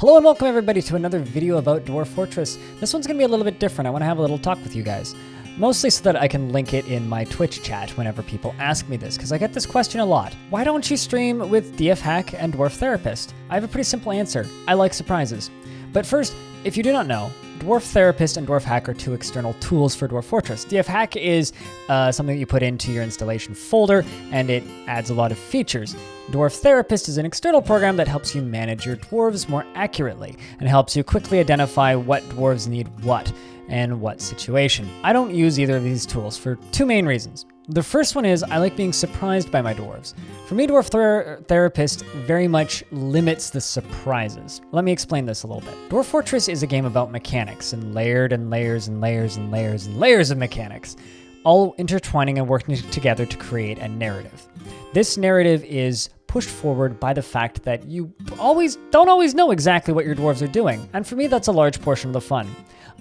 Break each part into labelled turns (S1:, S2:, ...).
S1: Hello and welcome everybody to another video about Dwarf Fortress. This one's going to be a little bit different. I want to have a little talk with you guys. Mostly so that I can link it in my Twitch chat whenever people ask me this, because I get this question a lot. Why don't you stream with DFHack and Dwarf Therapist? I have a pretty simple answer. I like surprises. But first, if you do not know, Dwarf Therapist and Dwarf Hack are two external tools for Dwarf Fortress. DFHack is something that you put into your installation folder, and it adds a lot of features. Dwarf Therapist is an external program that helps you manage your dwarves more accurately, and helps you quickly identify what dwarves need what, and what situation. I don't use either of these tools for two main reasons. The first one is I like being surprised by my dwarves. For me, Dwarf Therapist very much limits the surprises. Let me explain this a little bit. Dwarf Fortress is a game about mechanics and layered and layers and layers and layers and layers of mechanics, all intertwining and working together to create a narrative. This narrative is pushed forward by the fact that you don't always know exactly what your dwarves are doing, and for me that's a large portion of the fun.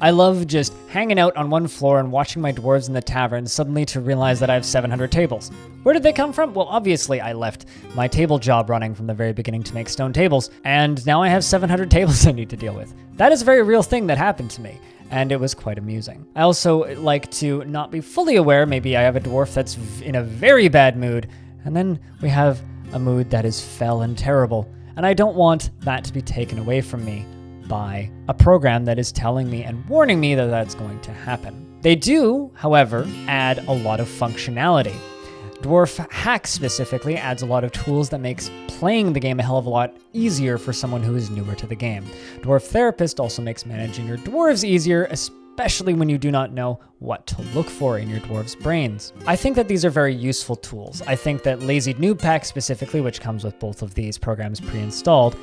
S1: I love just hanging out on one floor and watching my dwarves in the tavern suddenly to realize that I have 700 tables. Where did they come from? Well, obviously I left my table job running from the very beginning to make stone tables, and now I have 700 tables I need to deal with. That is a very real thing that happened to me, and it was quite amusing. I also like to not be fully aware, maybe I have a dwarf that's in a very bad mood, and then we have a mood that is fell and terrible, and I don't want that to be taken away from me by a program that is telling me and warning me that that's going to happen. They do, however, add a lot of functionality. Dwarf Hack specifically adds a lot of tools that makes playing the game a hell of a lot easier for someone who is newer to the game. Dwarf Therapist also makes managing your dwarves easier, especially when you do not know what to look for in your dwarves' brains. I think that these are very useful tools. I think that Lazy Noob Pack specifically, which comes with both of these programs pre-installed,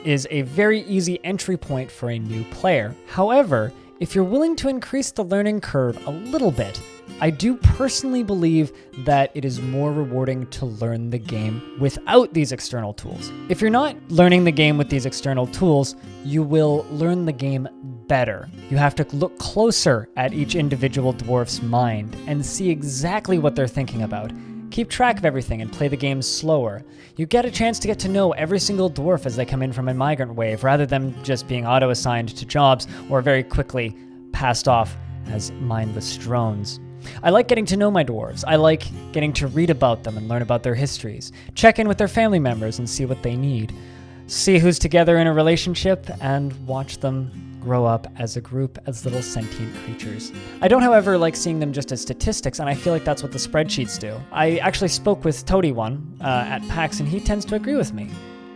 S1: is a very easy entry point for a new player. However, if you're willing to increase the learning curve a little bit, I do personally believe that it is more rewarding to learn the game without these external tools. If you're not learning the game with these external tools, you will learn the game better. You have to look closer at each individual dwarf's mind and see exactly what they're thinking about. Keep track of everything and play the game slower. You get a chance to get to know every single dwarf as they come in from a migrant wave, rather than just being auto-assigned to jobs or very quickly passed off as mindless drones. I like getting to know my dwarves. I like getting to read about them and learn about their histories, check in with their family members and see what they need, see who's together in a relationship, and watch them grow up as a group as little sentient creatures. I don't, however, like seeing them just as statistics, and I feel like that's what the spreadsheets do. I actually spoke with Toady1 at PAX, and he tends to agree with me.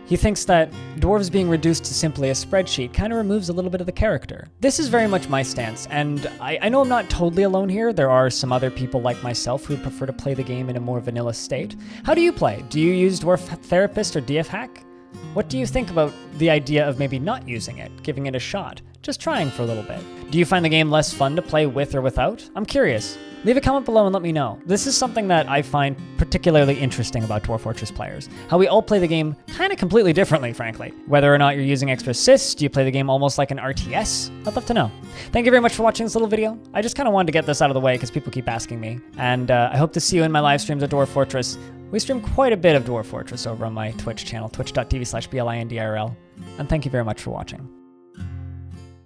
S1: He thinks that dwarves being reduced to simply a spreadsheet kind of removes a little bit of the character. This is very much my stance, and I know I'm not totally alone here. There are some other people like myself who prefer to play the game in a more vanilla state. How do you play? Do you use Dwarf Therapist or DFHack? What do you think about the idea of maybe not using it, giving it a shot, just trying for a little bit? Do you find the game less fun to play with or without? I'm curious. Leave a comment below and let me know. This is something that I find particularly interesting about Dwarf Fortress players. How we all play the game kind of completely differently, frankly. Whether or not you're using extra assists, do you play the game almost like an RTS? I'd love to know. Thank you very much for watching this little video. I just kind of wanted to get this out of the way because people keep asking me. And I hope to see you in my live streams at Dwarf Fortress. We stream quite a bit of Dwarf Fortress over on my Twitch channel, twitch.tv/BLINDRL. And thank you very much for watching.